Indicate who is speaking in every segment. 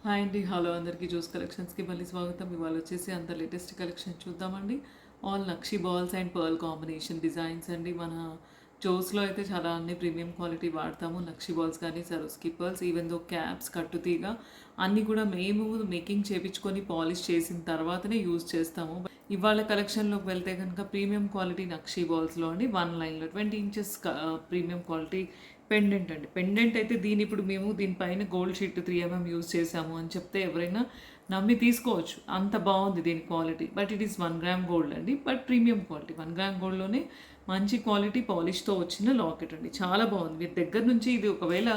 Speaker 1: Hi అండి, hello అందరికీ. Jose కలెక్షన్స్కి మళ్ళీ స్వాగతం. ఇవాళ వచ్చేసి అంత లేటెస్ట్ కలెక్షన్ చూద్దామండి. All nakshi balls and pearl combination designs అండి. మన జోస్లో అయితే చాలా అన్ని ప్రీమియం క్వాలిటీ వాడతాము. నక్షి బాల్స్ కానీ Swarovski pearls, even though caps, కట్టుతీగ అన్నీ కూడా మేము మేకింగ్ చేపించుకొని పాలిష్ చేసిన తర్వాతనే యూజ్ చేస్తాము. ఇవాళ కలెక్షన్లోకి వెళ్తే కనుక ప్రీమియం క్వాలిటీ నక్షి బాల్స్లో అండి 1 లైన్లో 20 ఇంచెస్ ప్రీమియం క్వాలిటీ పెండెంట్ అండి. పెండెంట్ అయితే ఇప్పుడు మేము దీనిపైన గోల్డ్ షీట్ 3mm యూజ్ చేసాము అని చెప్తే ఎవరైనా నమ్మి తీసుకోవచ్చు. అంత బాగుంది దీని quality. But it is 1 gram gold అండి. బట్ ప్రీమియం క్వాలిటీ 1 గ్రామ్ గోల్డ్లోనే మంచి క్వాలిటీ పాలిష్తో వచ్చిన లాకెట్ అండి. చాలా బాగుంది. మీరు దగ్గర నుంచి ఇది ఒకవేళ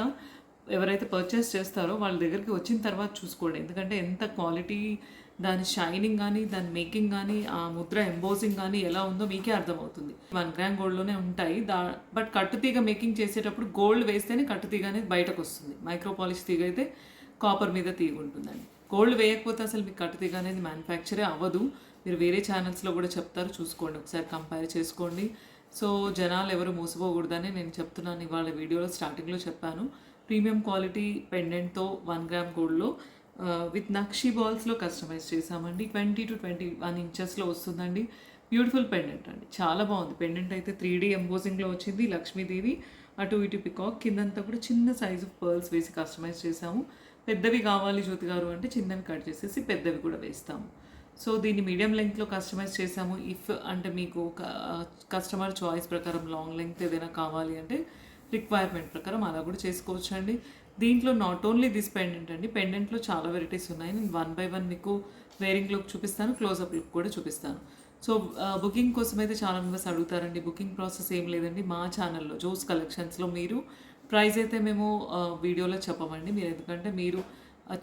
Speaker 1: ఎవరైతే పర్చేస్ చేస్తారో వాళ్ళ దగ్గరికి వచ్చిన తర్వాత చూసుకోండి. ఎందుకంటే ఎంత క్వాలిటీ, దాని షైనింగ్ కానీ, దాని మేకింగ్ కానీ, ఆ ముద్ర ఎంబోజింగ్ కానీ ఎలా ఉందో మీకే అర్థమవుతుంది. 1 గ్రామ్ గోల్డ్లోనే ఉంటాయి. బట్ కట్టుతీగ మేకింగ్ చేసేటప్పుడు గోల్డ్ వేస్తేనే కట్టుతీగ అనేది బయటకు వస్తుంది. మైక్రో పాలిష్ తీగ అయితే కాపర్ మీద తీగ ఉంటుందండి. గోల్డ్ వేయకపోతే అసలు మీకు కట్టుతీగ అనేది మ్యానుఫ్యాక్చరే అవ్వదు. మీరు వేరే ఛానల్స్లో కూడా చెప్తారు, చూసుకోండి, ఒకసారి కంపేర్ చేసుకోండి. సో జనాలు ఎవరు మోసపోకూడదని నేను చెప్తున్నాను. ఇవాళ వీడియోలో స్టార్టింగ్లో చెప్పాను. ప్రీమియం క్వాలిటీ పెండెంట్తో 1 గ్రామ్ గోల్డ్లో విత్ నక్షి బాల్స్లో కస్టమైజ్ చేసామండి. 20 to 21 ఇంచెస్లో వస్తుందండి. బ్యూటిఫుల్ పెండెంట్ అండి, చాలా బాగుంది. పెండెంట్ అయితే 3D ఎంబోజింగ్లో వచ్చింది. లక్ష్మీదేవి అటు ఇటు పికాక్, కిందంతా కూడా చిన్న సైజు పర్ల్స్ వేసి కస్టమైజ్ చేసాము. పెద్దవి కావాలి జ్యోతి గారు అంటే చిన్నవి కట్ చేసేసి పెద్దవి కూడా వేస్తాము. సో దీన్ని మీడియం లెంగ్త్లో కస్టమైజ్ చేసాము. ఇఫ్ అంటే మీకు కస్టమర్ చాయిస్ ప్రకారం లాంగ్ లెంగ్త్ ఏదైనా కావాలి అంటే రిక్వైర్మెంట్ ప్రకారం అలా కూడా చేసుకోవచ్చు అండి. దీంట్లో నాట్ ఓన్లీ దిస్ పెండెంట్ అండి, పెండెంట్లో చాలా వెరైటీస్ ఉన్నాయి. నేను 1 by 1 మీకు వేరింగ్ లుక్ చూపిస్తాను, క్లోజప్ లుక్ కూడా చూపిస్తాను. సో బుకింగ్ కోసం అయితే చాలా మెంబర్స్ అడుగుతారండి. బుకింగ్ ప్రాసెస్ ఏం లేదండి. మా ఛానల్లో జోస్ కలెక్షన్స్లో మీరు ప్రైస్ అయితే మేము వీడియోలో చెప్పమండి. మీరు ఎందుకంటే మీరు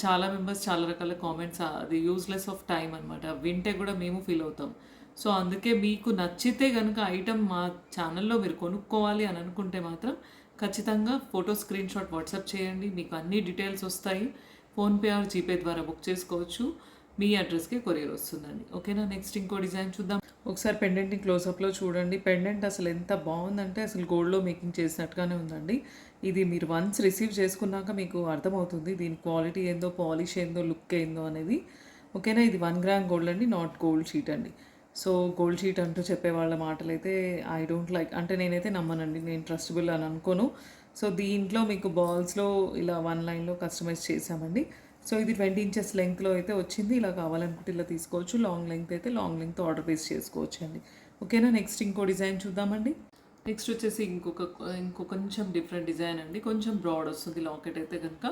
Speaker 1: చాలా మెంబర్స్ చాలా రకాల కామెంట్స్, అది యూజ్లెస్ ఆఫ్ టైం అనమాట. వింటే కూడా మేము ఫీల్ అవుతాం. సో అందుకే మీకు నచ్చితే కనుక ఐటమ్ మా ఛానల్లో మీరు కొనుక్కోవాలి అని అనుకుంటే మాత్రం ఖచ్చితంగా ఫోటో స్క్రీన్ షాట్ వాట్సాప్ చేయండి. మీకు అన్ని డీటెయిల్స్ వస్తాయి. ఫోన్పే ఆర్ జీపే ద్వారా బుక్ చేసుకోవచ్చు. మీ అడ్రస్కి కొరియర్ వస్తుందండి. ఓకేనా. నెక్స్ట్ ఇంకో డిజైన్ చూద్దాం. ఒకసారి పెండెంట్ని క్లోజప్లో చూడండి. పెండెంట్ అసలు ఎంత బాగుందంటే అసలు గోల్డ్లో మేకింగ్ చేసినట్టుగానే ఉందండి. ఇది మీరు వన్స్ రిసీవ్ చేసుకున్నాక మీకు అర్థమవుతుంది దీని క్వాలిటీ ఏందో, పాలిష్ ఏందో, లుక్ ఏందో అనేది. ఓకేనా. ఇది 1 గ్రామ్ గోల్డ్ అండి, నాట్ గోల్డ్ షీట్ అండి. సో గోల్డ్ షీట్ అంటూ చెప్పే వాళ్ళ మాటలైతే ఐ డోంట్ లైక్, అంటే నేనైతే నమ్మనండి, నేను ట్రస్టబుల్ అని అనుకోను. సో దీంట్లో మీకు బాల్స్లో ఇలా 1 లైన్లో కస్టమైజ్ చేసామండి. సో ఇది 20 ఇంచెస్ లెంగ్త్లో అయితే వచ్చింది. ఇలా కావాలనుకుంటే ఇలా తీసుకోవచ్చు. లాంగ్ లెంగ్త్ అయితే లాంగ్ లెంగ్త్ ఆర్డర్ బేస్ చేసుకోవచ్చు అండి. ఓకేనా. నెక్స్ట్ ఇంకో డిజైన్ చూద్దామండి. నెక్స్ట్ వచ్చేసి ఇంకో కొంచెం డిఫరెంట్ డిజైన్ అండి. కొంచెం బ్రాడ్ వస్తుంది లాకెట్ అయితే కనుక.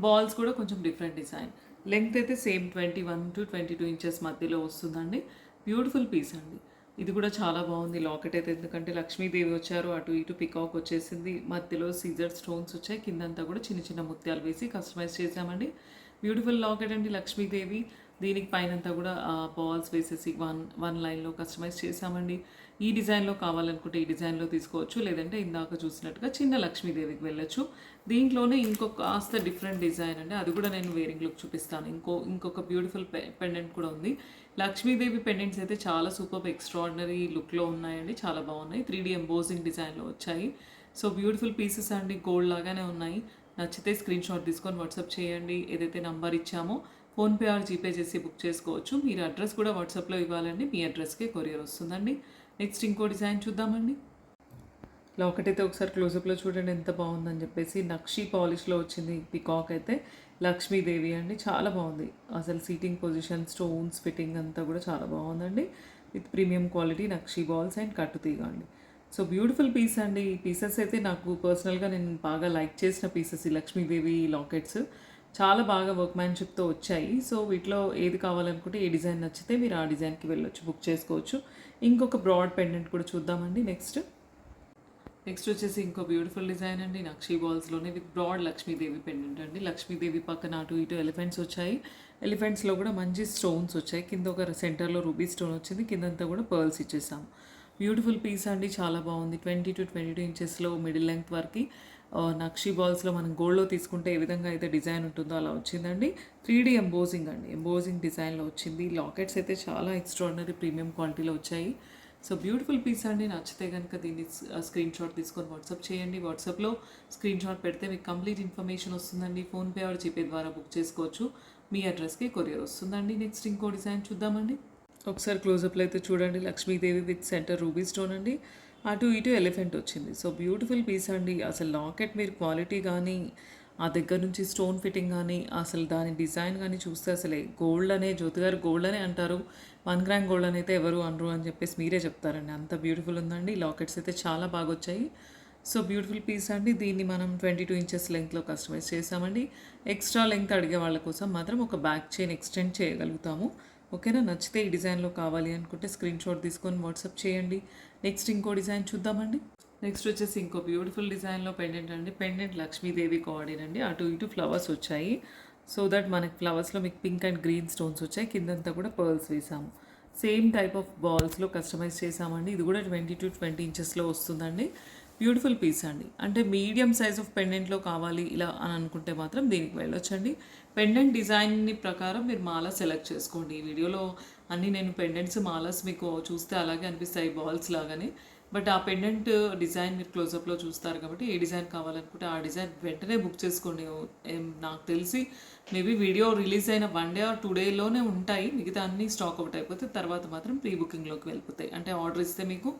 Speaker 1: బాల్స్ కూడా కొంచెం డిఫరెంట్ డిజైన్. లెంగ్త్ అయితే సేమ్ 21 to 22 ఇంచెస్ మధ్యలో వస్తుందండి. బ్యూటిఫుల్ పీస్ అండి. ఇది కూడా చాలా బాగుంది లాకెట్ అయితే, ఎందుకంటే లక్ష్మీదేవి వచ్చారు, అటు ఇటు పికాక్ వచ్చేసింది, మధ్యలో సీజర్ స్టోన్స్ వచ్చాయి, కిందంతా కూడా చిన్న చిన్న ముత్యాలు వేసి కస్టమైజ్ చేసామండి. బ్యూటిఫుల్ లాకెట్ అండి లక్ష్మీదేవి. దీనికి పైనంతా కూడా బాల్స్ వేసేసి వన్ లైన్లో కస్టమైజ్ చేసామండి. ఈ డిజైన్లో కావాలనుకుంటే ఈ డిజైన్లో తీసుకోవచ్చు, లేదంటే ఇందాక చూసినట్టుగా చిన్న లక్ష్మీదేవికి వెళ్ళొచ్చు. దీంట్లోనే ఇంకొక కాస్త డిఫరెంట్ డిజైన్ అండి, అది కూడా నేను వేరింగ్ లుక్ చూపిస్తాను. ఇంకొక బ్యూటిఫుల్ పెండెంట్ కూడా ఉంది. లక్ష్మీదేవి పెండెంట్స్ అయితే చాలా సూపర్ ఎక్స్ట్రాడినరీ లుక్లో ఉన్నాయండి, చాలా బాగున్నాయి. 3D ఎంబోజింగ్ డిజైన్లో వచ్చాయి. సో బ్యూటిఫుల్ పీసెస్ అండి, గోల్డ్ లాగానే ఉన్నాయి. నచ్చితే స్క్రీన్ షాట్ తీసుకొని వాట్సాప్ చేయండి. ఏదైతే నంబర్ ఇచ్చామో ఫోన్పే ఆర్ జీపే చేసి బుక్ చేసుకోవచ్చు. మీరు అడ్రస్ కూడా వాట్సాప్లో ఇవ్వాలండి, మీ అడ్రస్కే కొరియర్ వస్తుందండి. నెక్స్ట్ ఇంకో డిజైన్ చూద్దామండి. లాకెట్ అయితే ఒకసారి క్లోజప్లో చూడండి ఎంత బాగుందని చెప్పేసి. నక్షి పాలిష్లో వచ్చింది. పికాక్ అయితే లక్ష్మీదేవి అండి, చాలా బాగుంది. అసలు సీటింగ్ పొజిషన్, స్టోన్స్, ఫిట్టింగ్ అంతా కూడా చాలా బాగుందండి. With premium quality nakshi balls and కట్టుతీగ అండి. సో బ్యూటిఫుల్ పీస్ అండి. ఈ పీసెస్ అయితే నాకు పర్సనల్గా నేను బాగా లైక్ చేసిన పీసెస్ ఈ లక్ష్మీదేవి లాకెట్స్. చాలా బాగా వర్క్మ్యాన్షిప్తో వచ్చాయి. సో వీటిలో ఏది కావాలనుకుంటే ఏ డిజైన్ నచ్చితే మీరు ఆ డిజైన్కి వెళ్ళొచ్చు, బుక్ చేసుకోవచ్చు. ఇంకొక బ్రాడ్ పెండెంట్ కూడా చూద్దామండి. నెక్స్ట్ వచ్చేసి ఇంకో బ్యూటిఫుల్ డిజైన్ అండి, నక్షి బాల్స్లోనే విత్ బ్రాడ్ లక్ష్మీదేవి పెండెంట్ అండి. లక్ష్మీదేవి పక్కన అటు ఇటు ఎలిఫెంట్స్ వచ్చాయి. ఎలిఫెంట్స్లో కూడా మంచి స్టోన్స్ వచ్చాయి. కింద ఒక సెంటర్లో రూబీ స్టోన్ వచ్చింది, కిందంతా కూడా పర్ల్స్ ఇచ్చేసాము. బ్యూటిఫుల్ పీస్ అండి, చాలా బాగుంది. 20 to 22 ఇంచెస్లో మిడిల్ లెంగ్త్ వరకు. నక్షి బాల్స్లో మనం గోల్డ్లో తీసుకుంటే ఏ విధంగా అయితే డిజైన్ ఉంటుందో అలా వచ్చిందండి. 3D ఎంబోజింగ్ అండి, ఎంబోజింగ్ డిజైన్లో వచ్చింది. లాకెట్స్ అయితే చాలా ఎక్స్ట్రాడినరీ ప్రీమియం క్వాలిటీలో వచ్చాయి. సో బ్యూటిఫుల్ పీస్ అండి. నచ్చితే కనుక దీన్ని స్క్రీన్ షాట్ తీసుకొని వాట్సాప్ చేయండి. వాట్సాప్లో స్క్రీన్ షాట్ పెడితే మీకు కంప్లీట్ ఇన్ఫర్మేషన్ వస్తుందండి. ఫోన్పే ఆర్ జీపే ద్వారా బుక్ చేసుకోవచ్చు. మీ అడ్రస్కి కొరియర్ వస్తుందండి. నెక్స్ట్ ఇంకో డిజైన్ చూద్దామండి. ఒకసారి క్లోజప్లో అయితే చూడండి, Lakshmidevi with centre ruby stone అండి. అటు ఇటు ఎలిఫెంట్ వచ్చింది. సో బ్యూటిఫుల్ పీస్ అండి. అసలు లాకెట్ మీరు క్వాలిటీ కానీ ఆ దగ్గర నుంచి స్టోన్ ఫిట్టింగ్ కానీ అసలు దాని డిజైన్ కానీ చూస్తే అసలే గోల్డ్ అనే జ్యోతి గారు గోల్డ్ అనే అంటారు, 1 గ్రామ్ గోల్డ్ అని అయితే ఎవరు అనరు అని చెప్పేసి మీరే చెప్తారండి. అంత బ్యూటిఫుల్ ఉందండి. లాకెట్స్ అయితే చాలా బాగా వచ్చాయి. సో బ్యూటిఫుల్ పీస్ అండి. దీన్ని మనం 22 ఇంచెస్ లెంగ్త్లో కస్టమైజ్ చేసామండి. ఎక్స్ట్రా లెంగ్త్ అడిగే వాళ్ళ కోసం మాత్రం ఒక బ్యాక్ చైన్ ఎక్స్టెండ్ చేయగలుగుతాము. ఓకేనా. నచ్చితే ఈ డిజైన్లో కావాలి అనుకుంటే స్క్రీన్ షాట్ తీసుకొని వాట్సాప్ చేయండి. నెక్స్ట్ ఇంకో డిజైన్ చూద్దామండి. నెక్స్ట్ వచ్చేసి ఇంకో బ్యూటిఫుల్ డిజైన్లో పెండెంట్ అండి. పెండెంట్ లక్ష్మీదేవి కోఆర్డిన్ అండి. అటు ఇటు ఫ్లవర్స్ వచ్చాయి. సో దట్ మనకి ఫ్లవర్స్లో మీకు పింక్ అండ్ గ్రీన్ స్టోన్స్ వచ్చాయి. కిందంతా కూడా పర్ల్స్ వేసాము. సేమ్ టైప్ ఆఫ్ బాల్స్లో కస్టమైజ్ చేసామండి. ఇది కూడా 20 to 20 ఇంచెస్లో వస్తుందండి. బ్యూటిఫుల్ పీస్ అండి. అంటే మీడియం సైజ్ ఆఫ్ పెండెంట్లో కావాలి ఇలా అని అనుకుంటే మాత్రం దీనికి వెళ్ళొచ్చండి. పెండెంట్ డిజైన్ని ప్రకారం మీరు మాల సెలెక్ట్ చేసుకోండి. ఈ వీడియోలో అన్నీ నేను పెండెంట్స్ మాలస్ మీకు చూస్తే అలాగే అనిపిస్తాయి బాల్స్ లాగానే. బట్ ఆ పెండెంట్ డిజైన్ మీరు క్లోజప్లో చూస్తారు కాబట్టి ఏ డిజైన్ కావాలనుకుంటే ఆ డిజైన్ వెంటనే బుక్ చేసుకోండి. నాకు తెలిసి మేబీ వీడియో రిలీజ్ అయిన 1 day or 2 daysలోనే ఉంటాయి. మిగతా అన్నీ స్టాక్ అవుట్ అయిపోతే తర్వాత మాత్రం ప్రీ బుకింగ్లోకి వెళ్ళిపోతాయి. అంటే ఆర్డర్ ఇస్తే మీకు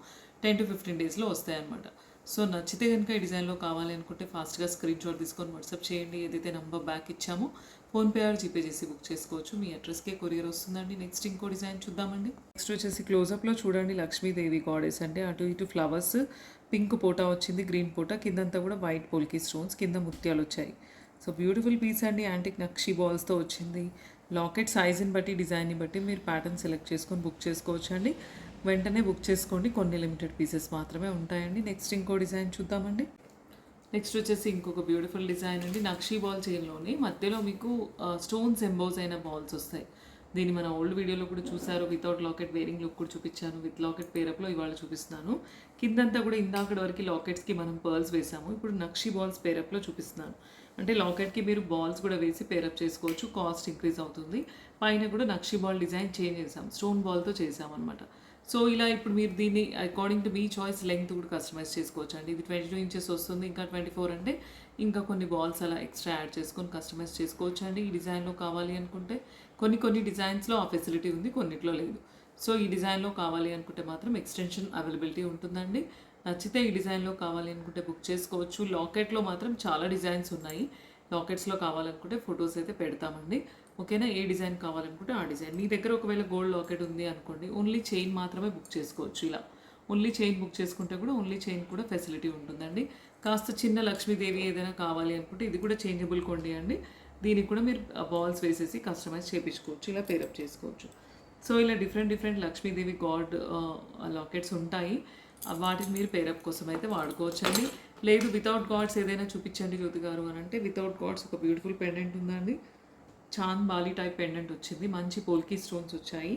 Speaker 1: 10 to 15 daysలో వస్తాయి అన్నమాట. సో నచ్చితే కనుక ఈ డిజైన్లో కావాలి అనుకుంటే ఫాస్ట్గా స్క్రీన్ షాట్ తీసుకొని వాట్సాప్ చేయండి. ఏదైతే నెంబర్ బ్యాక్ ఇచ్చామో ఫోన్పే ఆర్ జీపే చేసి బుక్ చేసుకోవచ్చు. మీ అడ్రస్కే కొరియర్ వస్తుందండి. నెక్స్ట్ ఇంకో డిజైన్ చూద్దామండి. నెక్స్ట్ వచ్చేసి క్లోజప్లో చూడండి, లక్ష్మీదేవి గాడెస్ అంటే అటు ఇటు ఫ్లవర్స్, పింక్ పోటా వచ్చింది, గ్రీన్ పోటా, కిందంతా కూడా వైట్ పోల్కి స్టోన్స్, కింద ముత్యాలు వచ్చాయి. సో బ్యూటిఫుల్ పీస్ అండి. యాంటిక్ నక్షి బాల్స్తో వచ్చింది. లాకెట్ సైజుని బట్టి డిజైన్ని బట్టి మీరు ప్యాటర్న్ సెలెక్ట్ చేసుకొని బుక్ చేసుకోవచ్చు అండి. వెంటనే బుక్ చేసుకోండి. కొన్ని లిమిటెడ్ పీసెస్ మాత్రమే ఉంటాయండి. నెక్స్ట్ ఇంకో డిజైన్ చూద్దామండి. నెక్స్ట్ వచ్చేసి ఇంకొక బ్యూటిఫుల్ డిజైన్ అండి. నక్షి బాల్ చైన్లోని మధ్యలో మీకు స్టోన్స్ ఎంబోజ్ అయిన బాల్స్ వస్తాయి. దీన్ని మన ఓల్డ్ వీడియోలో కూడా చూసారు. వితౌట్ లాకెట్ వేరింగ్ లుక్ కూడా చూపించాను. విత్ లాకెట్ పేరప్లో ఇవాళ చూపిస్తున్నాను. కిందంతా కూడా ఇందాకటి వరకు లాకెట్స్కి మనం పర్ల్స్ వేసాము. ఇప్పుడు నక్షి బాల్స్ పేరప్లో చూపిస్తున్నాను. అంటే లాకెట్కి మీరు బాల్స్ కూడా వేసి పేరప్ చేసుకోవచ్చు. కాస్ట్ ఇంక్రీజ్ అవుతుంది. పైన కూడా నక్షి బాల్ డిజైన్ చేంజ్ చేసాం, స్టోన్ బాల్తో చేసామన్నమాట. సో ఇలా ఇప్పుడు మీరు దీన్ని according to me choice length కూడా కస్టమైజ్ చేసుకోవచ్చు అండి. ఇది 22 ఇంచెస్ వస్తుంది. ఇంకా 24 అంటే ఇంకా కొన్ని బాల్స్ అలా ఎక్స్ట్రా యాడ్ చేసుకొని కస్టమైజ్ చేసుకోవచ్చు అండి. ఈ డిజైన్లో కావాలి అనుకుంటే కొన్ని డిజైన్స్లో ఆ ఫెసిలిటీ ఉంది, కొన్నిట్లో లేదు. సో ఈ డిజైన్లో కావాలి అనుకుంటే మాత్రం ఎక్స్టెన్షన్ అవైలబిలిటీ ఉంటుందండి. నచ్చితే ఈ డిజైన్లో కావాలి అనుకుంటే బుక్ చేసుకోవచ్చు. లాకెట్లో మాత్రం చాలా డిజైన్స్ ఉన్నాయి. లాకెట్స్లో కావాలనుకుంటే ఫొటోస్ అయితే పెడతామండి. ఓకేనా. ఏ డిజైన్ కావాలనుకుంటే ఆ డిజైన్. మీ దగ్గర ఒకవేళ గోల్డ్ లాకెట్ ఉంది అనుకోండి, ఓన్లీ చైన్ మాత్రమే బుక్ చేసుకోవచ్చు. ఇలా ఓన్లీ చైన్ బుక్ చేసుకుంటే కూడా ఓన్లీ చైన్ కూడా ఫెసిలిటీ ఉంటుందండి. కాస్త చిన్న లక్ష్మీదేవి ఏదైనా కావాలి అనుకుంటే ఇది కూడా చేంజబుల్ కొండి అండి. దీనికి కూడా మీరు బాల్స్ వేసేసి కస్టమైజ్ చేయించుకోవచ్చు, ఇలా పేరప్ చేసుకోవచ్చు. సో ఇలా డిఫరెంట్ లక్ష్మీదేవి గాడ్ లాకెట్స్ ఉంటాయి. వాటిని మీరు పేరప్ కోసం అయితే వాడుకోవచ్చండి. లేదు వితౌట్ గాడ్స్ ఏదైనా చూపించండి జ్యోతి గారు అని అంటే, వితౌట్ గాడ్స్ ఒక బ్యూటిఫుల్ పెండెంట్ ఉందండి. చాంద్ బాలి టైప్ పెండెంట్ వచ్చింది. మంచి పోల్కీ స్టోన్స్ వచ్చాయి.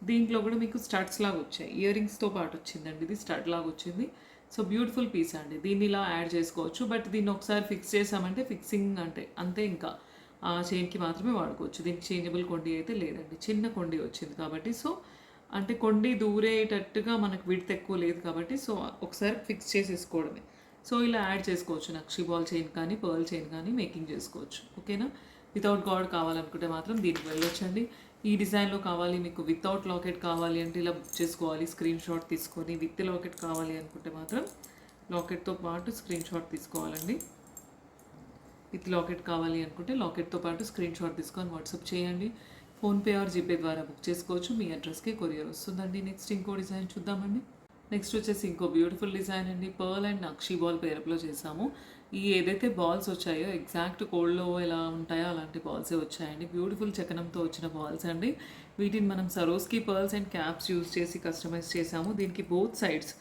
Speaker 1: దీంట్లో కూడా మీకు స్టడ్స్ లాగా వచ్చాయి. ఇయర్ రింగ్స్తో పాటు వచ్చిందండి. ఇది స్టడ్ లాగా వచ్చింది. సో బ్యూటిఫుల్ పీస్ అండి. దీన్ని ఇలా యాడ్ చేసుకోవచ్చు. బట్ దీన్ని ఒకసారి ఫిక్స్ చేసామంటే ఫిక్సింగ్ అంటే అంతే, ఇంకా ఆ చైన్కి మాత్రమే వాడుకోవచ్చు. దీనికి చేంజబుల్ కొండి అయితే లేదండి. చిన్న కొండి వచ్చింది కాబట్టి, సో అంటే కొండి దూరేటట్టుగా మనకు విడ్త్ ఎక్కువ లేదు కాబట్టి, సో ఒకసారి ఫిక్స్ చేసేసుకోవడమే. సో ఇలా యాడ్ చేసుకోవచ్చు. నక్షి బాల్ చైన్ కానీ పర్ల్ చైన్ కానీ మేకింగ్ చేసుకోవచ్చు. ఓకేనా. వితౌట్ గాడ్ కావాలనుకుంటే మాత్రం దీనికి వెళ్ళొచ్చండి. ఈ డిజైన్లో కావాలి మీకు వితౌట్ లాకెట్ కావాలి అంటే ఇలా బుక్ చేసుకోవాలి. స్క్రీన్ షాట్ తీసుకొని, విత్ లాకెట్ కావాలి అనుకుంటే మాత్రం లాకెట్తో పాటు స్క్రీన్ షాట్ తీసుకోవాలండి. విత్ లాకెట్ కావాలి అనుకుంటే లాకెట్తో పాటు స్క్రీన్ షాట్ తీసుకొని వాట్సాప్ చేయండి. ఫోన్పే ఆర్ జీపే ద్వారా బుక్ చేసుకోవచ్చు. మీ అడ్రస్కి కొరియర్ వస్తుందండి. నెక్స్ట్ ఇంకో డిజైన్ చూద్దామండి. నెక్స్ట్ వచ్చేసి ఇంకో బ్యూటిఫుల్ డిజైన్ అండి. పర్ల్ అండ్ నక్షి బాల్ పేరప్లో చేసాము. ఈ ఏదైతే బాల్స్ వచ్చాయో ఎగ్జాక్ట్ కోల్డ్లో ఎలా ఉంటాయో అలాంటి బాల్సే వచ్చాయండి. బ్యూటిఫుల్ చకనంతో వచ్చిన బాల్స్ అండి. వీటిని మనం సరోస్కి పర్ల్స్ అండ్ క్యాప్స్ యూజ్ చేసి కస్టమైజ్ చేసాము. దీనికి బోత్ సైడ్స్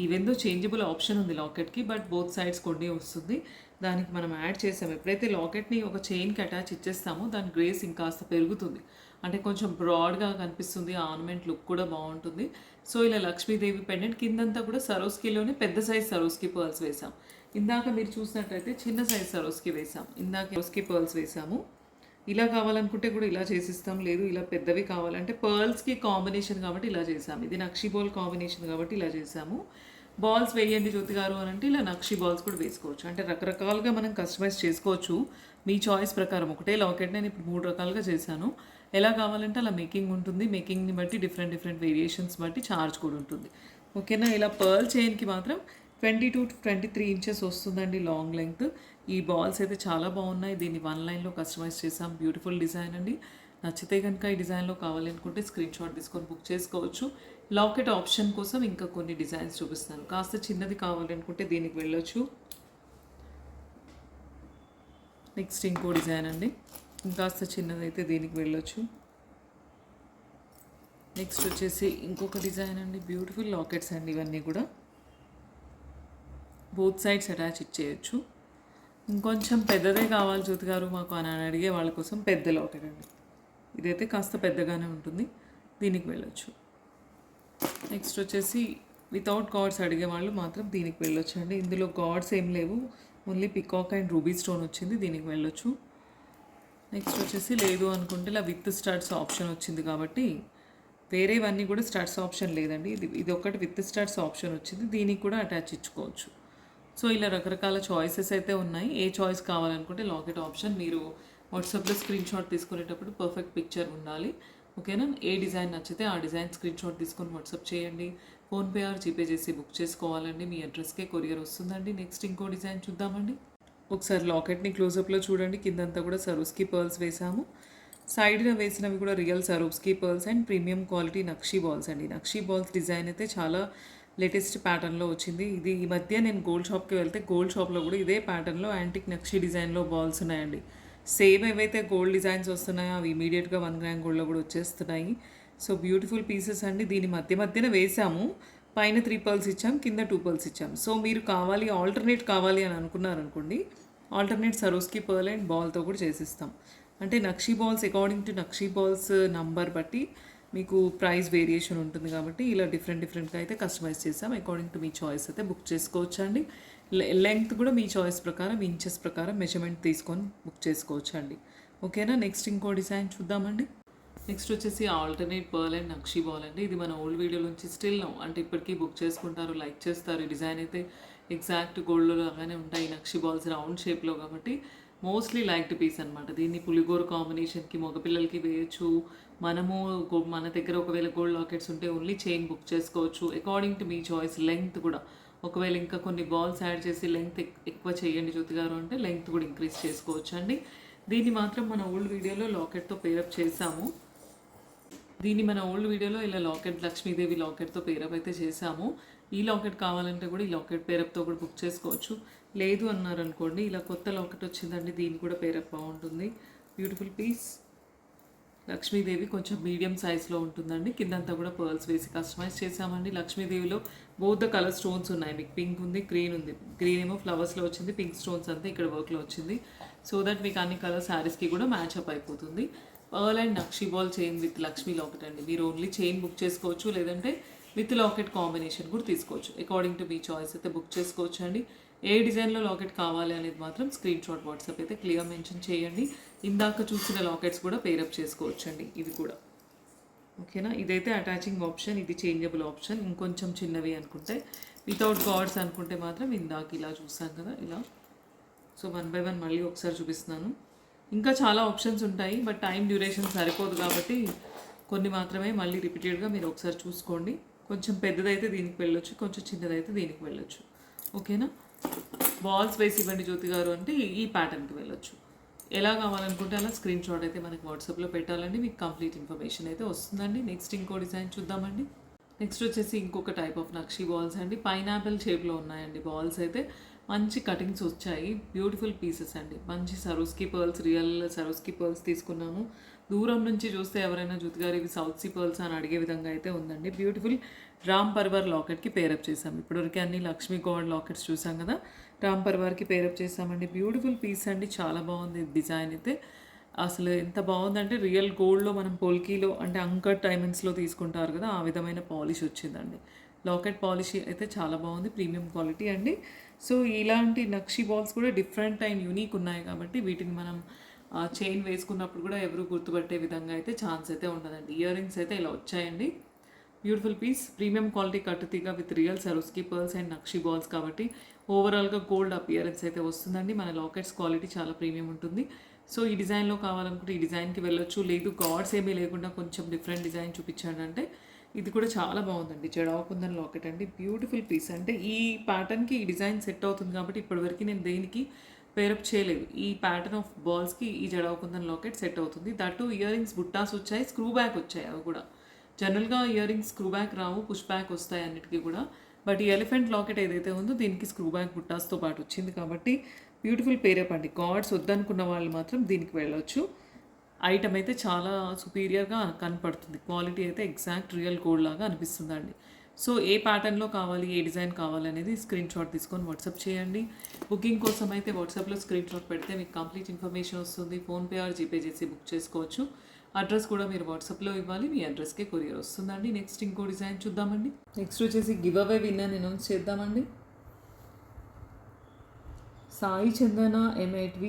Speaker 1: ఈవెందో చేంజబుల్ ఆప్షన్ ఉంది లాకెట్కి, బట్ బోత్ సైడ్స్ కొన్ని వస్తుంది. దానికి మనం యాడ్ చేసాము. ఎప్పుడైతే లాకెట్ని ఒక చైన్కి అటాచ్ ఇచ్చేస్తామో దాని గ్రేస్ ఇంకాస్త పెరుగుతుంది. అంటే కొంచెం బ్రాడ్గా కనిపిస్తుంది. ఆర్నమెంట్ లుక్ కూడా బాగుంటుంది. సో ఇలా లక్ష్మీదేవి పెండెంట్ కిందంతా కూడా సరోస్కీలోనే పెద్ద సైజ్ సరోస్కి పర్ల్స్ వేసాం. ఇందాక మీరు చూసినట్టయితే చిన్న సైజ్ సరోస్కి వేసాం. ఇందాక సరోస్కి పర్ల్స్ వేసాము. ఇలా కావాలనుకుంటే కూడా ఇలా చేసిస్తాం, లేదు ఇలా పెద్దవి కావాలంటే పర్ల్స్కి కాంబినేషన్ కాబట్టి ఇలా చేసాము. ఇది నక్షి బాల్ కాంబినేషన్ కాబట్టి ఇలా చేసాము. బాల్స్ వేయండి జ్యోతి గారు అని అంటే ఇలా నక్షి బాల్స్ కూడా వేసుకోవచ్చు. అంటే రకరకాలుగా మనం కస్టమైజ్ చేసుకోవచ్చు మీ చాయిస్ ప్రకారం. ఒకటే లాకెట్ నేను ఇప్పుడు 3 రకాలుగా చేశాను. ఎలా కావాలంటే అలా మేకింగ్ ఉంటుంది. మేకింగ్ని బట్టి డిఫరెంట్ వేరియేషన్స్ బట్టి ఛార్జ్ కూడా ఉంటుంది. ఓకేనా. ఇలా పర్ల్ చైన్కి మాత్రం 22 to 23 ఇంచెస్ వస్తుందండి లాంగ్ లెంగ్త్. ఈ బాల్స్ అయితే చాలా బాగున్నాయి. దీన్ని 1 లైన్లో కస్టమైజ్ చేసాం. బ్యూటిఫుల్ డిజైన్ అండి. నచ్చితే కనుక ఈ డిజైన్లో కావాలి అనుకుంటే స్క్రీన్ షాట్ తీసుకొని బుక్ చేసుకోవచ్చు. లాకెట్ ఆప్షన్ కోసం ఇంకా కొన్ని డిజైన్స్ చూపిస్తాను. కాస్త చిన్నది కావాలి అనుకుంటే దీనికి వెళ్ళొచ్చు. నెక్స్ట్ ఇంకో డిజైన్ అండి. ఇంకాస్త చిన్నదైతే దీనికి వెళ్ళొచ్చు. నెక్స్ట్ వచ్చేసి ఇంకొక డిజైన్ అండి. బ్యూటిఫుల్ లాకెట్స్ అండి ఇవన్నీ కూడా. బోత్ సైడ్స్ అటాచ్ ఇచ్చేయచ్చు. ఇంకొంచెం పెద్దదే కావాలి జ్యోతి గారు మాకు అని అడిగే వాళ్ళ కోసం పెద్ద లాకెట్ అండి. ఇదైతే కాస్త పెద్దగానే ఉంటుంది. దీనికి వెళ్ళొచ్చు. నెక్స్ట్ వచ్చేసి వితౌట్ గాడ్స్ అడిగే వాళ్ళు మాత్రం దీనికి వెళ్ళొచ్చు అండి. ఇందులో గాడ్స్ ఏం లేవు, only peacock and ruby stone వచ్చింది. దీనికి వెళ్ళొచ్చు. నెక్స్ట్ వచ్చేసి లేదు అనుకుంటే ఇలా విత్ స్టడ్స్ ఆప్షన్ వచ్చింది కాబట్టి వేరేవన్నీ కూడా స్టడ్స్ ఆప్షన్ లేదండి. ఇది ఒకటి విత్ స్టడ్స్ ఆప్షన్ వచ్చింది. దీనికి కూడా అటాచ్ ఇచ్చుకోవచ్చు. సో ఇలా రకరకాల చాయిసెస్ అయితే ఉన్నాయి. ఏ చాయిస్ కావాలనుకుంటే లాకెట్ ఆప్షన్ మీరు వాట్సాప్లో స్క్రీన్ షాట్ తీసుకునేటప్పుడు పర్ఫెక్ట్ పిక్చర్ ఉండాలి. ఓకేనా. ఏ డిజైన్ నచ్చితే ఆ డిజైన్ స్క్రీన్ షాట్ తీసుకొని వాట్సాప్ చేయండి. ఫోన్పే ఆర్ జీపే చేసి బుక్ చేసుకోవాలండి. మీ అడ్రస్కే కొరియర్ వస్తుందండి. నెక్స్ట్ ఇంకో డిజైన్ చూద్దామండి. ఒకసారి లాకెట్ని క్లోజప్లో చూడండి. కిందంతా కూడా సరోస్కి పర్ల్స్ వేసాము. సైడ్న వేసినవి కూడా real Swarovski pearls and premium quality nakshi balls అండి. నక్షి బాల్స్ డిజైన్ అయితే చాలా లేటెస్ట్ ప్యాటర్న్లో వచ్చింది. ఇది ఈ మధ్య నేను గోల్డ్ షాప్కి వెళ్తే గోల్డ్ షాప్లో కూడా ఇదే ప్యాటర్న్లో యాంటిక్ నక్షి డిజైన్లో బాల్స్ ఉన్నాయండి. సేమ్ ఏవైతే గోల్డ్ డిజైన్స్ వస్తున్నాయో అవి ఇమీడియట్గా 1 గ్రామ్ గోల్డ్లో కూడా వచ్చేస్తున్నాయి. సో బ్యూటిఫుల్ పీసెస్ అండి. దీని మధ్యన వేసాము. పైన 3 పర్ల్స్ ఇచ్చాం, కింద 2 పర్ల్స్ ఇచ్చాం. సో మీరు ఆల్టర్నేట్ కావాలి అని అనుకున్నారనుకోండి, ఆల్టర్నేట్ సరోస్కి పర్ల్ అండ్ బాల్తో కూడా చేసిస్తాం. అంటే nakshi balls according to nakshi balls number బట్టి మీకు ప్రైస్ వేరియేషన్ ఉంటుంది కాబట్టి ఇలా డిఫరెంట్గా అయితే కస్టమైజ్ చేసాం. అకార్డింగ్ టు మీ చాయిస్ అయితే బుక్ చేసుకోవచ్చు అండి. లెంగ్త్ కూడా మీ చాయిస్ ప్రకారం ఇంచెస్ ప్రకారం మెజర్మెంట్ తీసుకొని బుక్ చేసుకోవచ్చు అండి. ఓకేనా. నెక్స్ట్ ఇంకో డిజైన్ చూద్దామండి. నెక్స్ట్ వచ్చేసి alternate pearl and nakshi ball అండి. ఇది మన ఓల్డ్ వీడియో నుంచి స్టిల్ అంటే ఇప్పటికీ బుక్ చేసుకుంటారు, లైక్ చేస్తారు. ఈ డిజైన్ అయితే ఎగ్జాక్ట్ గోల్డ్లో లాగానే ఉంటాయి. నక్షి బాల్స్ రౌండ్ షేప్లో కాబట్టి మోస్ట్లీ లైక్డ్ పీస్ అనమాట. దీన్ని పులిగోర కాంబినేషన్కి మగపిల్లలకి వేయచ్చు. మన దగ్గర ఒకవేళ గోల్డ్ లాకెట్స్ ఉంటే ఓన్లీ చైన్ బుక్ చేసుకోవచ్చు. According to me choice. Length కూడా ఒకవేళ ఇంకా కొన్ని బాల్స్ యాడ్ చేసి లెంగ్త్ ఎక్కువ చేయండి జ్యోతి గారు అంటే లెంగ్త్ కూడా ఇంక్రీజ్ చేసుకోవచ్చు అండి. దీన్ని మాత్రం మన ఓల్డ్ వీడియోలో లాకెట్తో పేరప్ చేసాము. ఇలా లాకెట్ లక్ష్మీదేవి లాకెట్తో పేరప్ అయితే చేసాము. ఈ లాకెట్ కావాలంటే కూడా ఈ లాకెట్ పేరప్తో కూడా బుక్ చేసుకోవచ్చు. లేదు అన్నారనుకోండి ఇలా కొత్త లాకెట్ వచ్చిందండి. దీన్ని కూడా పేరప్ బాగుంటుంది. Beautiful piece. లక్ష్మీదేవి కొంచెం మీడియం సైజ్లో ఉంటుందండి. కిందంతా కూడా పర్ల్స్ వేసి కస్టమైజ్ చేసామండి. లక్ష్మీదేవిలో బోత్ ద కలర్ స్టోన్స్ ఉన్నాయి. మీకు పింక్ ఉంది, గ్రీన్ ఉంది. గ్రీన్ ఏమో ఫ్లవర్స్లో వచ్చింది, పింక్ స్టోన్స్ అంతా ఇక్కడ వర్క్లో వచ్చింది. సో దట్ మీకు అన్ని కలర్ శారీస్కి కూడా మ్యాచ్అప్ అయిపోతుంది. Pearl and nakshi ball chain with Lakshmi locket అండి. మీరు ఓన్లీ చైన్ బుక్ చేసుకోవచ్చు, లేదంటే విత్ లాకెట్ కాంబినేషన్ కూడా తీసుకోవచ్చు. అకార్డింగ్ టు మీ చాయిస్ అయితే బుక్ చేసుకోవచ్చు అండి. ఏ డిజైన్లో లాకెట్ కావాలి అనేది మాత్రం స్క్రీన్ షాట్ వాట్సాప్ అయితే క్లియర్ మెన్షన్ చేయండి. ఇందాక చూసిన లాకెట్స్ కూడా పేరప్ చేసుకోవచ్చు అండి. ఇవి కూడా ఓకేనా. ఇదైతే అటాచింగ్ ఆప్షన్, ఇది చేంజబుల్ ఆప్షన్. ఇంకొంచెం చిన్నవి అనుకుంటే వితౌట్ గాడ్స్ అనుకుంటే మాత్రం ఇందాక ఇలా చూసాం కదా ఇలా. సో 1 by 1 మళ్ళీ ఒకసారి చూపిస్తున్నాను. ఇంకా చాలా ఆప్షన్స్ ఉంటాయి, బట్ టైం డ్యూరేషన్ సరిపోదు కాబట్టి కొన్ని మాత్రమే మళ్ళీ రిపీటెడ్గా మీరు ఒకసారి చూసుకోండి. కొంచెం పెద్దదైతే దీనికి వెళ్ళొచ్చు, కొంచెం చిన్నదైతే దీనికి వెళ్ళొచ్చు. ఓకేనా. బాల్స్ వేసి ఇవ్వండి జ్యోతి గారు అంటే ఈ ప్యాటర్న్కి వెళ్ళొచ్చు. ఎలా కావాలనుకుంటే అలా స్క్రీన్ షాట్ అయితే మనకి వాట్సాప్లో పెట్టాలండి. మీకు కంప్లీట్ ఇన్ఫర్మేషన్ అయితే వస్తుందండి. నెక్స్ట్ ఇంకో డిజైన్ చూద్దామండి. నెక్స్ట్ వచ్చేసి ఇంకొక టైప్ ఆఫ్ నక్షి బాల్స్ అండి. పైనాపిల్ షేప్లో ఉన్నాయండి బాల్స్ అయితే. మంచి కటింగ్స్ వచ్చాయి. బ్యూటిఫుల్ పీసెస్ అండి. మంచి సరోస్కి పర్ల్స్, రియల్ సరోస్కి పర్ల్స్ తీసుకున్నాము. దూరం నుంచి చూస్తే ఎవరైనా జ్యోతి గారు ఇవి సౌత్ సీ పర్ల్స్ అని అడిగే విధంగా అయితే ఉందండి. బ్యూటిఫుల్ రామ్ పర్వర్ లాకెట్కి పేరప్ చేసాం. ఇప్పటివరకు అన్ని లక్ష్మీ గాడ్ లాకెట్స్ చూసాం కదా, రామ్ పర్వర్కి పేరప్ చేసామండి. బ్యూటిఫుల్ పీస్ అండి. చాలా బాగుంది డిజైన్ అయితే. అసలు ఎంత బాగుందంటే రియల్ గోల్డ్లో మనం పోల్కీలో అంటే అంకట్ డైమండ్స్లో తీసుకుంటారు కదా, ఆ విధమైన పాలిష్ వచ్చిందండి. లాకెట్ పాలిష్ అయితే చాలా బాగుంది. ప్రీమియం క్వాలిటీ అండి. సో ఇలాంటి నక్షి బాల్స్ కూడా డిఫరెంట్ అండ్ యూనిక్ ఉన్నాయి కాబట్టి వీటిని మనం చైన్ వేసుకున్నప్పుడు కూడా ఎవరు గుర్తుపట్టే విధంగా అయితే ఛాన్స్ అయితే ఉండదండి. ఇయర్ రింగ్స్ అయితే ఇలా వచ్చాయండి. బ్యూటిఫుల్ పీస్, ప్రీమియం క్వాలిటీ కట్టుతీగ with real Swarovski pearls and nakshi balls కాబట్టి ఓవరాల్గా గోల్డ్ అపియరెన్స్ అయితే వస్తుందండి. మన లాకెట్స్ క్వాలిటీ చాలా ప్రీమియం ఉంటుంది. సో ఈ డిజైన్లో కావాలనుకుంటే ఈ డిజైన్కి వెళ్ళొచ్చు. లేదు గాడ్స్ ఏమీ లేకుండా కొంచెం డిఫరెంట్ డిజైన్ చూపించాడు అంటే ఇది కూడా చాలా బాగుందండి. జడావుకుందని లాకెట్ అండి, బ్యూటిఫుల్ పీస్. అంటే ఈ ప్యాటర్న్కి ఈ డిజైన్ సెట్ అవుతుంది కాబట్టి ఇప్పటివరకు నేను దేనికి పేరప్ చేయలేదు. ఈ ప్యాటర్న్ ఆఫ్ బాల్స్కి ఈ జడావుకుందని లాకెట్ సెట్ అవుతుంది. దట్టు ఇయర్ రింగ్స్ బుట్టాస్ వచ్చాయి, స్క్రూ బ్యాక్ వచ్చాయి. అవి కూడా జనరల్గా ఇయర్ రింగ్స్ స్క్రూ బ్యాక్ రావు, పుష్ బ్యాక్ వస్తాయి అన్నిటికీ కూడా. బట్ ఈ ఎలిఫెంట్ లాకెట్ ఏదైతే ఉందో దీనికి స్క్రూ బ్యాక్ బుట్టాస్తో పాటు వచ్చింది కాబట్టి బ్యూటిఫుల్ పేరప్ అండి. గాడ్స్ వద్దనుకున్న వాళ్ళు మాత్రం దీనికి వెళ్ళొచ్చు. ఐటమ్ అయితే చాలా సుపీరియర్గా కనపడుతుంది. క్వాలిటీ అయితే ఎగ్జాక్ట్ రియల్ గోల్డ్ లాగా అనిపిస్తుందండి. సో ఏ ప్యాటర్న్లో కావాలి, ఏ డిజైన్ కావాలి అనేది స్క్రీన్ షాట్ తీసుకొని వాట్సాప్ చేయండి. బుకింగ్ కోసం అయితే వాట్సాప్లో స్క్రీన్ షాట్ పెడితే మీకు కంప్లీట్ ఇన్ఫర్మేషన్ వస్తుంది. ఫోన్పే ఆర్ జీపే చేసి బుక్ చేసుకోవచ్చు. అడ్రస్ కూడా మీరు వాట్సాప్లో ఇవ్వాలి, మీ అడ్రస్కే కొరియర్ వస్తుందండి. నెక్స్ట్ ఇంకో డిజైన్ చూద్దామండి. నెక్స్ట్ వచ్చేసి గివ్ అవే విన్నర్ అనౌన్స్ చేద్దామండి. సాయి చందన M8V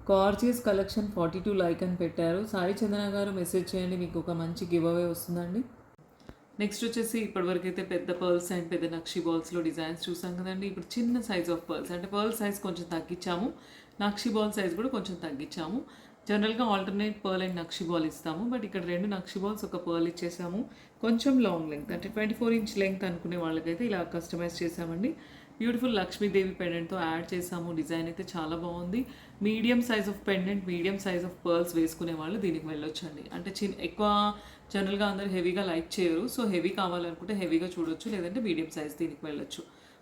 Speaker 1: కార్జియస్ కలెక్షన్ 42 లైక్ అని పెట్టారు. సాయి చందన గారు మెసేజ్ చేయండి, మీకు ఒక మంచి గివ్ అవే వస్తుందండి. నెక్స్ట్ వచ్చేసి ఇప్పటివరకు అయితే పెద్ద పర్ల్స్ అండ్ పెద్ద నక్షి బాల్స్లో డిజైన్స్ చూసాం కదండి. ఇప్పుడు చిన్న సైజ్ ఆఫ్ పర్ల్స్, అంటే పర్ల్ సైజ్ కొంచెం తగ్గించాము, నక్షి బాల్ సైజ్ కూడా కొంచెం తగ్గించాము. జనరల్గా alternate pearl and nakshi ball ఇస్తాము, బట్ ఇక్కడ 2 నక్షి బాల్స్ ఒక పర్ల్ ఇచ్చేసాము. కొంచెం లాంగ్ లెంగ్త్ అంటే 24 ఇంచ్ లెంగ్త్ అనుకునే వాళ్ళకైతే ఇలా కస్టమైజ్ చేసామండి. బ్యూటిఫుల్ లక్ష్మీదేవి పెండెంట్తో యాడ్ చేసాము. డిజైన్ అయితే చాలా బాగుంది. Medium size of pendant, medium size of pearls వేసుకునే వాళ్ళు దీనికి వెళ్ళొచ్చండి. అంటే ఎక్కువ జనరల్గా అందరూ హెవీగా లైక్ చేయరు. సో హెవీ కావాలనుకుంటే హెవీగా చూడొచ్చు, లేదంటే మీడియం సైజ్ దీనికి వెళ్ళొచ్చు.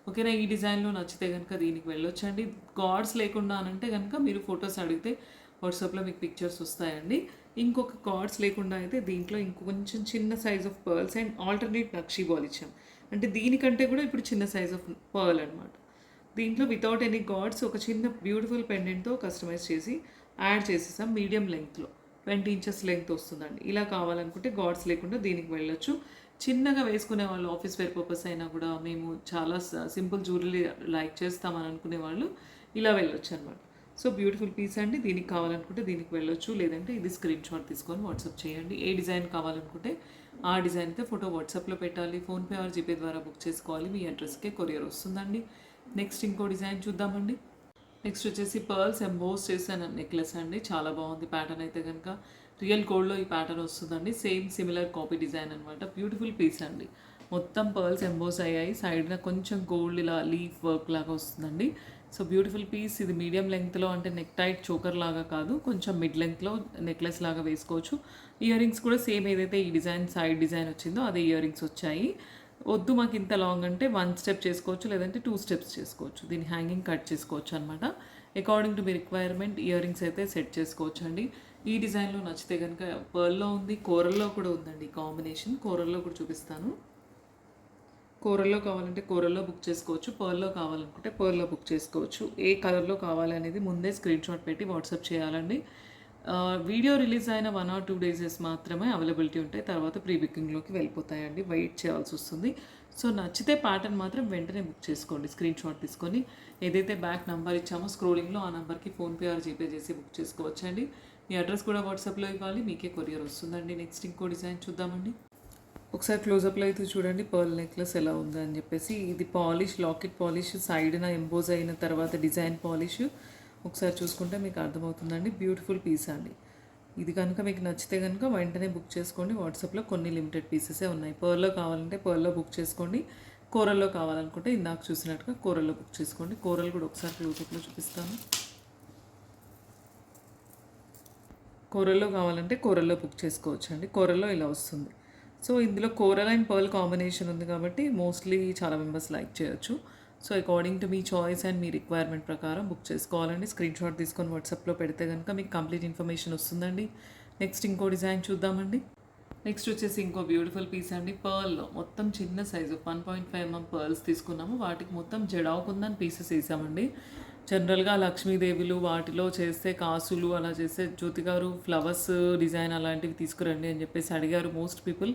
Speaker 1: ఓకేనా, ఈ డిజైన్లో నచ్చితే కనుక దీనికి వెళ్ళొచ్చండి. గాడ్స్ లేకుండా అనంటే కనుక మీరు ఫొటోస్ అడిగితే వాట్సాప్లో మీకు పిక్చర్స్ వస్తాయండి. ఇంకొక గాడ్స్ లేకుండా అయితే దీంట్లో ఇంకొంచెం చిన్న size of pearls and alternate nakshi ball ఇచ్చాం. అంటే దీనికంటే కూడా ఇప్పుడు చిన్న సైజ్ ఆఫ్ పర్ల్ అనమాట. దీంట్లో వితౌట్ ఎనీ గాడ్స్ ఒక చిన్న బ్యూటిఫుల్ పెండెంట్తో కస్టమైజ్ చేసి యాడ్ చేసేసాం. మీడియం లెంగ్త్లో 20 ఇంచెస్ లెంగ్త్ వస్తుందండి. ఇలా కావాలనుకుంటే గాడ్స్ లేకుండా దీనికి వెళ్ళొచ్చు. చిన్నగా వేసుకునే వాళ్ళు ఆఫీస్ వేర్ పర్పస్ అయినా కూడా మేము చాలా సింపుల్ జ్యువెలరీ లైక్ చేస్తామని అనుకునే వాళ్ళు ఇలా వెళ్ళొచ్చు అనమాట. సో బ్యూటిఫుల్ పీస్ అండి. దీనికి కావాలనుకుంటే దీనికి వెళ్ళొచ్చు, లేదంటే ఇది స్క్రీన్ షాట్ తీసుకొని వాట్సాప్ చేయండి. ఏ డిజైన్ కావాలనుకుంటే ఆ డిజైన్ అయితే ఫోటో వాట్సాప్లో పెట్టాలి. ఫోన్పే ఆర్ జీపే ద్వారా బుక్ చేసుకోవాలి, మీ అడ్రస్కే కొరియర్ వస్తుందండి. నెక్స్ట్ ఇంకో డిజైన్ చూద్దామండి. నెక్స్ట్ వచ్చేసి పర్ల్స్ ఎంబోస్ చేసిన నెక్లెస్ అండి. చాలా బాగుంది ప్యాటర్న్ అయితే కనుక. రియల్ గోల్డ్లో ఈ ప్యాటర్న్ వస్తుందండి. సేమ్ సిమిలర్ కాపీ డిజైన్ అనమాట. బ్యూటిఫుల్ పీస్ అండి. మొత్తం పర్ల్స్ ఎంబోస్ అయ్యాయి. సైడ్న కొంచెం గోల్డ్ ఇలా లీఫ్ వర్క్ లాగా వస్తుందండి. So beautiful piece. ఇది మీడియం లెంగ్త్లో, అంటే నెక్ టైట్ చోకర్ లాగా కాదు, కొంచెం మిడ్ లెంగ్త్లో నెక్లెస్ లాగా వేసుకోవచ్చు. ఇయర్ రింగ్స్ కూడా సేమ్ ఏదైతే ఈ డిజైన్ సైడ్ డిజైన్ వచ్చిందో అదే ఇయర్ రింగ్స్ వచ్చాయి. వద్దు మాకు ఇంత లాంగ్ అంటే 1 స్టెప్ చేసుకోవచ్చు, లేదంటే 2 స్టెప్స్ చేసుకోవచ్చు. దీన్ని హ్యాంగింగ్ కట్ చేసుకోవచ్చు అనమాట. According to me requirement ear rings అయితే సెట్ చేసుకోవచ్చు అండి. ఈ డిజైన్లో నచ్చితే కనుక పర్ల్లో ఉంది, కోరల్లో కూడా ఉందండి కాంబినేషన్. కోరల్లో కూడా చూపిస్తాను. కోరల్లో కావాలంటే కోరల్లో బుక్ చేసుకోవచ్చు, పర్ల్లో కావాలనుకుంటే పర్ల్లో బుక్ చేసుకోవచ్చు. ఏ కలర్లో కావాలి అనేది ముందే స్క్రీన్ షాట్ పెట్టి వాట్సాప్ చేయాలండి. వీడియో రిలీజ్ అయిన 1 or 2 days మాత్రమే అవైలబిలిటీ ఉంటాయి. తర్వాత ప్రీ బుకింగ్లోకి వెళ్ళిపోతాయండి, వెయిట్ చేయాల్సి వస్తుంది. సో నచ్చితే ప్యాటర్న్ మాత్రం వెంటనే బుక్ చేసుకోండి. స్క్రీన్ షాట్ తీసుకొని ఏదైతే బ్యాక్ నెంబర్ ఇచ్చామో స్క్రోలింగ్లో ఆ నెంబర్కి ఫోన్పే ఆర్ జీపే చేసి బుక్ చేసుకోవచ్చండి. మీ అడ్రస్ కూడా వాట్సాప్లో ఇవ్వాలి, మీకే కొరియర్ వస్తుందండి. నెక్స్ట్ ఇంకో డిజైన్ చూద్దామండి. ఒకసారి క్లోజప్లో అయితే చూడండి పర్ల్ నెక్లెస్ ఎలా ఉంది అని చెప్పేసి. ఇది పాలిష్, లాకెట్ పాలిష్, సైడ్న ఎంబోజ్ అయిన తర్వాత డిజైన్ పాలిష్. ఒకసారి చూసుకుంటే మీకు అర్థమవుతుందండి. బ్యూటిఫుల్ పీస్ అండి. ఇది కనుక మీకు నచ్చితే కనుక వెంటనే బుక్ చేసుకోండి. వాట్సాప్లో కొన్ని లిమిటెడ్ పీసెసే ఉన్నాయి. పర్ల్లో కావాలంటే పర్ల్లో బుక్ చేసుకోండి. కోరల్లో కావాలనుకుంటే ఇందాక చూసినట్టుగా కోరల్లో బుక్ చేసుకోండి. కోరల్ కూడా ఒకసారి క్లోజప్లో చూపిస్తాను. కోరల్లో కావాలంటే కోరల్లో బుక్ చేసుకోవచ్చు అండి. కోరల్లో ఇలా వస్తుంది. సో ఇందులో కోరల్ అండ్ పర్ల్ కాంబినేషన్ ఉంది కాబట్టి మోస్ట్లీ చాలా మెంబర్స్ లైక్ చేయొచ్చు. So according to me choice and me requirement ప్రకారం బుక్ చేసుకోవాలండి. స్క్రీన్ షాట్ తీసుకొని వాట్సాప్లో పెడితే కనుక మీకు కంప్లీట్ ఇన్ఫర్మేషన్ వస్తుందండి. నెక్స్ట్ ఇంకో డిజైన్ చూద్దామండి. నెక్స్ట్ వచ్చేసి ఇంకో బ్యూటిఫుల్ పీస్ అండి. పర్ల్లో మొత్తం చిన్న సైజు 1.5 mm పర్ల్స్ తీసుకున్నాము. వాటికి మొత్తం జడావుకుందని పీసెస్ వేసామండి. జనరల్గా లక్ష్మీదేవులు వాటిలో చేస్తే కాసులు అలా చేస్తే జ్యోతి గారు ఫ్లవర్స్ డిజైన్ అలాంటివి తీసుకురండి అని చెప్పేసి అడిగారు మోస్ట్ పీపుల్.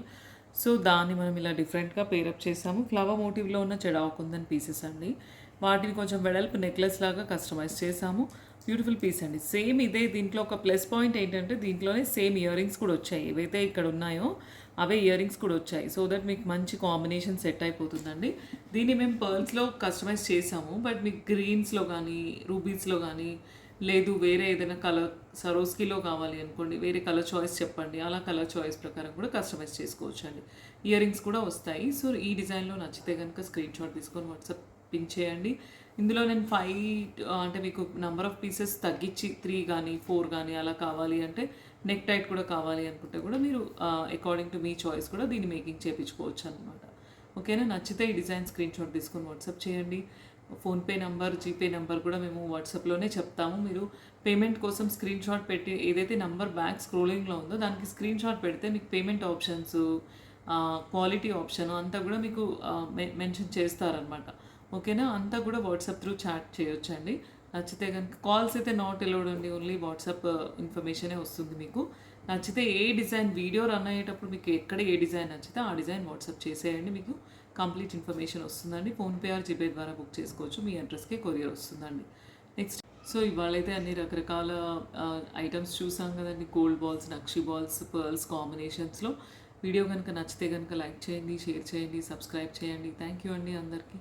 Speaker 1: సో దాన్ని మనం ఇలా డిఫరెంట్గా పేరప్ చేసాము. ఫ్లవర్ మోటివ్లో ఉన్న చెడావుకుందని పీసెస్ అండి. వాటిని కొంచెం వెడల్పు నెక్లెస్ లాగా కస్టమైజ్ చేసాము. బ్యూటిఫుల్ పీస్ అండి. సేమ్ ఇదే దీంట్లో ఒక ప్లస్ పాయింట్ ఏంటంటే దీంట్లోనే సేమ్ ఇయర్ రింగ్స్ కూడా వచ్చాయి. ఏవైతే ఇక్కడ ఉన్నాయో అవే ఇయర్ రింగ్స్ కూడా వచ్చాయి. సో దట్ మీకు మంచి కాంబినేషన్ సెట్ అయిపోతుందండి. దీన్ని మేము పర్ల్స్లో కస్టమైజ్ చేసాము. బట్ మీకు గ్రీన్స్లో కానీ రూబీస్లో కానీ లేదు వేరే ఏదైనా కలర్ సరోస్కిలో కావాలి అనుకోండి, వేరే కలర్ చాయిస్ చెప్పండి, అలా కలర్ చాయిస్ ప్రకారం కూడా కస్టమైజ్ చేసుకోవచ్చు అండి. ఇయర్ రింగ్స్ కూడా వస్తాయి. సో ఈ డిజైన్లో నచ్చితే కనుక స్క్రీన్ షాట్ తీసుకొని వాట్సాప్ పింక్ చేయండి. ఇందులో నేను 5 అంటే మీకు నెంబర్ ఆఫ్ పీసెస్ తగ్గించి 3 కానీ 4 కానీ అలా కావాలి అంటే నెక్ టైట్ కూడా కావాలి అనుకుంటే కూడా మీరు అకార్డింగ్ టు మీ చాయిస్ కూడా దీన్ని మేకింగ్ చేయించుకోవచ్చు అనమాట. ఓకేనా? నచ్చితే ఈ డిజైన్ స్క్రీన్ షాట్ తీసుకొని వాట్సాప్ చేయండి. ఫోన్పే నెంబర్, జీపే నెంబర్ కూడా మేము వాట్సాప్లోనే చెప్తాము. మీరు పేమెంట్ కోసం స్క్రీన్ షాట్ పెట్టి ఏదైతే నెంబర్ బ్యాక్ స్క్రోలింగ్లో ఉందో దానికి స్క్రీన్ షాట్ పెడితే మీకు పేమెంట్ ఆప్షన్స్, క్వాలిటీ ఆప్షన్ అంతా కూడా మీకు మెన్షన్ చేస్తారనమాట. ఓకేనా? అంతా కూడా వాట్సాప్ త్రూ చాట్ చేయొచ్చండి. నచ్చితే కనుక కాల్స్ అయితే నాట్ అలౌడ్ అండి, ఓన్లీ వాట్సాప్ ఇన్ఫర్మేషనే వస్తుంది మీకు. నచ్చితే ఏ డిజైన్ వీడియో రన్ అయ్యేటప్పుడు మీకు ఎక్కడ ఏ డిజైన్ నచ్చితే ఆ డిజైన్ వాట్సాప్ చేసేయండి, మీకు కంప్లీట్ ఇన్ఫర్మేషన్ వస్తుందండి. ఫోన్పే ఆర్ జీపే ద్వారా బుక్ చేసుకోవచ్చు, మీ అడ్రస్కే కొరియర్ వస్తుందండి. నెక్స్ట్ సో ఇవాళైతే అన్ని రకరకాల ఐటమ్స్ చూసాం కదండి. గోల్డ్ బాల్స్, నక్షి బాల్స్, పర్ల్స్ కాంబినేషన్స్లో. వీడియో కనుక నచ్చితే కనుక లైక్ చేయండి, షేర్ చేయండి, సబ్స్క్రైబ్ చేయండి. థ్యాంక్ యూ అండి అందరికీ.